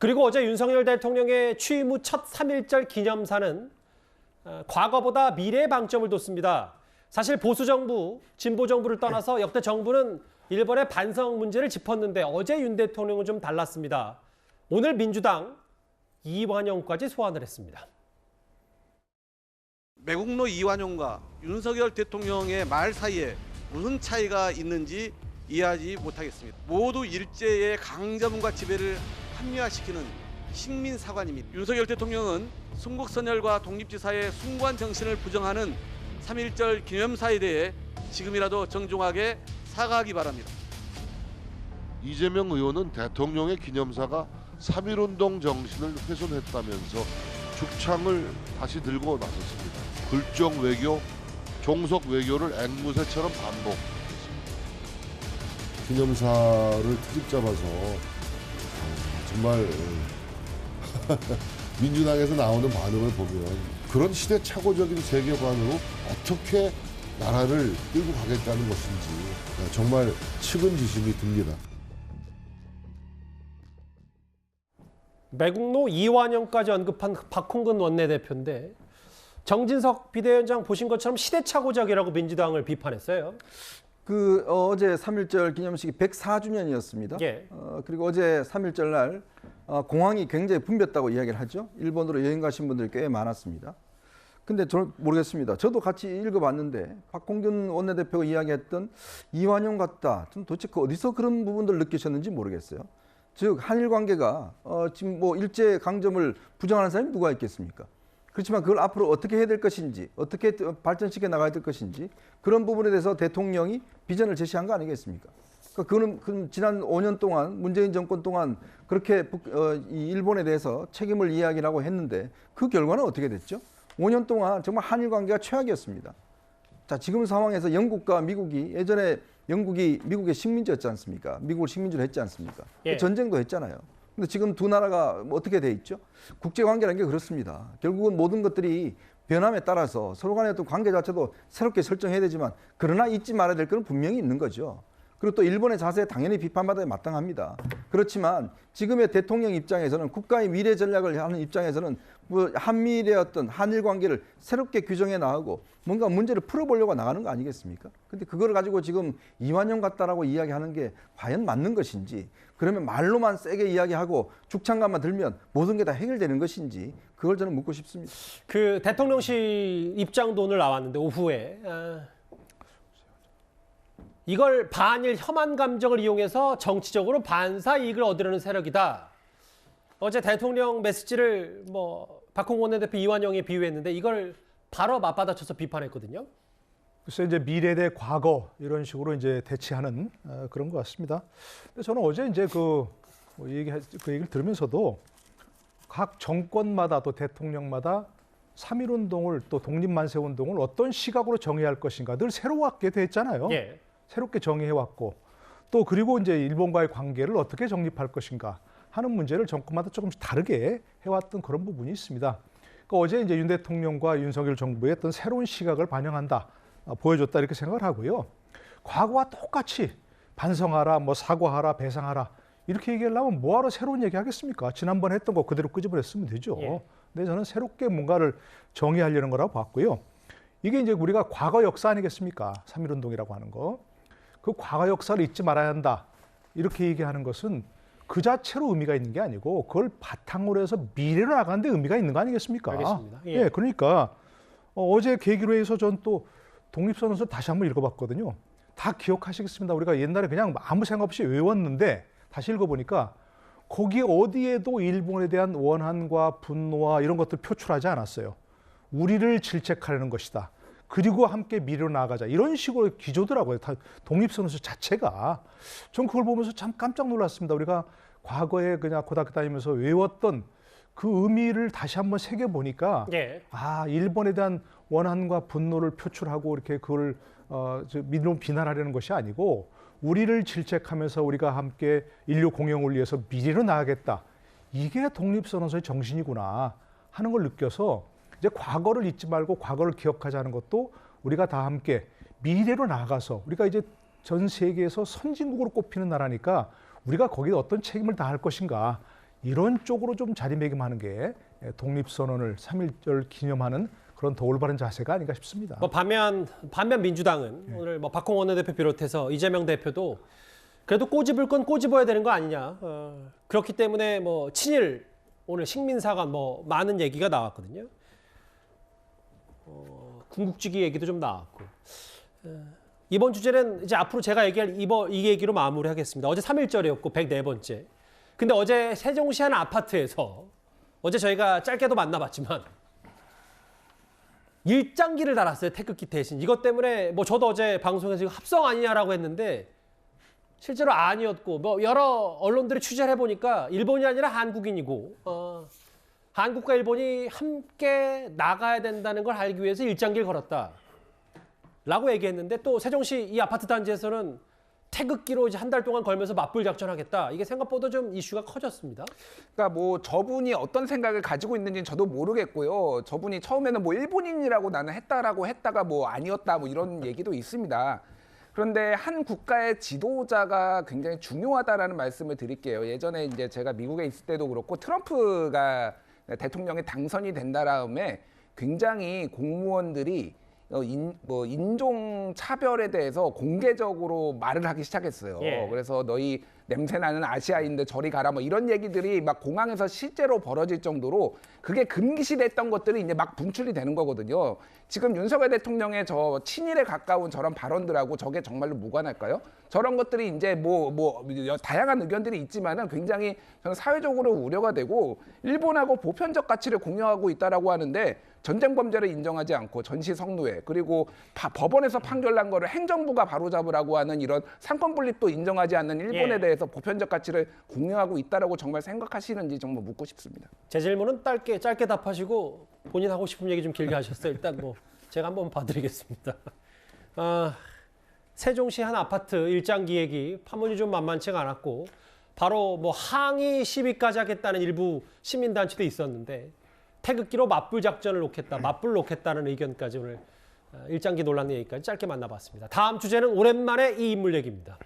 그리고 어제 윤석열 대통령의 취임 후 첫 3.1절 기념사는 과거보다 미래에 방점을 뒀습니다. 사실 보수정부, 진보정부를 떠나서 역대 정부는 일본의 반성 문제를 짚었는데 어제 윤 대통령은 좀 달랐습니다. 오늘 민주당 이완영까지 소환을 했습니다. 매국노 이완용과 윤석열 대통령의 말 사이에 무슨 차이가 있는지 이해하지 못하겠습니다. 모두 일제의 강점과 지배를 합리화시키는 식민사관입니다. 윤석열 대통령은 순국선열과 독립지사의 숭고한 정신을 부정하는 3.1절 기념사에 대해 지금이라도 정중하게 사과하기 바랍니다. 이재명 의원은 대통령의 기념사가 3.1운동 정신을 훼손했다면서 죽창을 다시 들고 나섰습니다. 글정 외교, 종속 외교를 앵무새처럼 반복했습니다. 기념사를 트집 잡아서 정말 민주당에서 나오는 반응을 보면 그런 시대착오적인 세계관으로 어떻게 나라를 끌고 가겠다는 것인지 정말 측은지심이 듭니다. 매국노 이완영까지 언급한 박홍근 원내대표인데 정진석 비대위원장 보신 것처럼 시대착오적이라고 민주당을 비판했어요. 어제 3.1절 기념식이 104주년이었습니다. 예. 그리고 어제 3.1절 날 공항이 굉장히 붐볐다고 이야기를 하죠. 일본으로 여행 가신 분들이 꽤 많았습니다. 근데 저는 모르겠습니다. 저도 같이 읽어봤는데 박홍근 원내대표가 이야기했던 이완용 같다. 좀 도대체 어디서 그런 부분들을 느끼셨는지 모르겠어요. 즉 한일 관계가 지금 뭐 일제 강점을 부정하는 사람이 누가 있겠습니까? 그렇지만 그걸 앞으로 어떻게 해야 될 것인지, 어떻게 발전시켜 나가야 될 것인지 그런 부분에 대해서 대통령이 비전을 제시한 거 아니겠습니까? 그러니까 그거는 지난 5년 동안 문재인 정권 동안 그렇게 이 일본에 대해서 책임을 이야기라고 했는데 그 결과는 어떻게 됐죠? 5년 동안 정말 한일 관계가 최악이었습니다. 자, 지금 상황에서 영국과 미국이 예전에 영국이 미국의 식민지였지 않습니까? 미국을 식민지로 했지 않습니까? 예. 전쟁도 했잖아요. 근데 지금 두 나라가 어떻게 돼 있죠? 국제관계라는 게 그렇습니다. 결국은 모든 것들이 변함에 따라서 서로 간의 어떤 관계 자체도 새롭게 설정해야 되지만 그러나 잊지 말아야 될 것은 분명히 있는 거죠. 그리고 또 일본의 자세에 당연히 비판받아야 마땅합니다. 그렇지만 지금의 대통령 입장에서는 국가의 미래 전략을 하는 입장에서는 한미일의 어떤 한일 관계를 새롭게 규정해 나가고 뭔가 문제를 풀어보려고 나가는 거 아니겠습니까? 근데 그걸 가지고 지금 이완용 같다라고 이야기하는 게 과연 맞는 것인지, 그러면 말로만 세게 이야기하고 죽창감만 들면 모든 게 다 해결되는 것인지 그걸 저는 묻고 싶습니다. 그 대통령실 입장도 오늘 나왔는데 오후에 이걸 반일 혐한 감정을 이용해서 정치적으로 반사 이익을 얻으려는 세력이다. 어제 대통령 메시지를 박홍근 원내대표 이완영에 비유했는데 이걸 바로 맞받아쳐서 비판했거든요. 그래서 이제 미래 대 과거 이런 식으로 이제 대치하는 그런 것 같습니다. 근데 저는 어제 이제 그 얘기를 들으면서도 각 정권마다 또 대통령마다 3.1운동을 또 독립만세운동을 어떤 시각으로 정의할 것인가 늘 새로웠게 됐잖아요. 예. 새롭게 정의해왔고 또 그리고 이제 일본과의 관계를 어떻게 정립할 것인가 하는 문제를 정권마다 조금씩 다르게 해왔던 그런 부분이 있습니다. 그러니까 어제 이제 윤 대통령과 윤석열 정부의 어떤 새로운 시각을 반영한다, 보여줬다 이렇게 생각을 하고요. 과거와 똑같이 반성하라, 사과하라, 배상하라 이렇게 얘기하려면 뭐하러 새로운 얘기 하겠습니까? 지난번에 했던 거 그대로 끄집어냈으면 되죠. 예. 근데 저는 새롭게 뭔가를 정의하려는 거라고 봤고요. 이게 이제 우리가 과거 역사 아니겠습니까? 3.1운동이라고 하는 거. 그 과거 역사를 잊지 말아야 한다. 이렇게 얘기하는 것은 그 자체로 의미가 있는 게 아니고 그걸 바탕으로 해서 미래로 나가는 데 의미가 있는 거 아니겠습니까? 알겠습니다. 예. 예, 그러니까 어제 계기로 해서 전 또 독립선언서 다시 한번 읽어봤거든요. 다 기억하시겠습니다. 우리가 옛날에 그냥 아무 생각 없이 외웠는데 다시 읽어보니까 거기 어디에도 일본에 대한 원한과 분노와 이런 것들 표출하지 않았어요. 우리를 질책하려는 것이다. 그리고 함께 미래로 나아가자. 이런 식으로 기조더라고요. 다 독립선언서 자체가. 전 그걸 보면서 참 깜짝 놀랐습니다. 우리가 과거에 그냥 고등학교 다니면서 외웠던 그 의미를 다시 한번 새겨보니까 예. 일본에 대한 원한과 분노를 표출하고 이렇게 그걸 미래로 비난하려는 것이 아니고 우리를 질책하면서 우리가 함께 인류 공영을 위해서 미래로 나아가겠다. 이게 독립선언서의 정신이구나 하는 걸 느껴서 이제 과거를 잊지 말고 과거를 기억하자는 것도 우리가 다 함께 미래로 나아가서 우리가 이제 전 세계에서 선진국으로 꼽히는 나라니까 우리가 거기에 어떤 책임을 다할 것인가 이런 쪽으로 좀 자리매김하는 게 독립선언을 3.1절 기념하는 그런 더 올바른 자세가 아닌가 싶습니다. 뭐 반면 민주당은 오늘 뭐 박홍원 원내대표 비롯해서 이재명 대표도 그래도 꼬집을 건 꼬집어야 되는 거 아니냐. 그렇기 때문에 뭐 친일 오늘 식민사관 뭐 많은 얘기가 나왔거든요. 군국주기 얘기도 좀 나왔고. 이번 주제는 이제 앞으로 제가 얘기할 이 얘기로 마무리하겠습니다. 어제 3.1절이었고 104번째. 근데 어제 세종시 한 아파트에서 어제 저희가 짧게도 만나봤지만 일장기를 달았어요. 태극기 대신. 이것 때문에 뭐 저도 어제 방송에서 이거 합성 아니냐라고 했는데 실제로 아니었고 뭐 여러 언론들이 취재를 해보니까 일본이 아니라 한국인이고 한국과 일본이 함께 나가야 된다는 걸 알기 위해서 일장기를 걸었다. 라고 얘기했는데 또 세종시 이 아파트 단지에서는 태극기로 이제 한 달 동안 걸면서 맞불 작전하겠다. 이게 생각보다 좀 이슈가 커졌습니다. 그러니까 뭐 저분이 어떤 생각을 가지고 있는지는 저도 모르겠고요. 저분이 처음에는 뭐 일본인이라고 나는 했다라고 했다가 뭐 아니었다 뭐 이런 얘기도 있습니다. 그런데 한 국가의 지도자가 굉장히 중요하다라는 말씀을 드릴게요. 예전에 이제 제가 미국에 있을 때도 그렇고 트럼프가 대통령에 당선이 된 다음에 굉장히 공무원들이 인종 차별에 대해서 공개적으로 말을 하기 시작했어요. 예. 그래서 너희 냄새나는 아시아인들 저리 가라 뭐 이런 얘기들이 막 공항에서 실제로 벌어질 정도로 그게 금기시됐던 것들이 이제 막 분출이 되는 거거든요. 지금 윤석열 대통령의 저 친일에 가까운 저런 발언들하고 저게 정말로 무관할까요? 저런 것들이 이제 다양한 의견들이 있지만은 굉장히 저는 사회적으로 우려가 되고 일본하고 보편적 가치를 공유하고 있다라고 하는데 전쟁 범죄를 인정하지 않고 전시 성노예 그리고 법원에서 판결난 거를 행정부가 바로잡으라고 하는 이런 상권 분립도 인정하지 않는 일본에 대해서 보편적 가치를 공유하고 있다라고 정말 생각하시는지 정말 묻고 싶습니다. 제 질문은 짧게 답하시고 본인 하고 싶은 얘기 좀 길게 하셨어요. 일단 뭐 제가 한번 봐드리겠습니다. 세종시 한 아파트 일장기 얘기 파문이 좀 만만치가 않았고 바로 뭐 항의 시위까지 하겠다는 일부 시민단체도 있었는데 태극기로 맞불 작전을 놓겠다, 맞불 놓겠다는 의견까지 오늘 일장기 논란 얘기까지 짧게 만나봤습니다. 다음 주제는 오랜만에 이 인물 얘기입니다.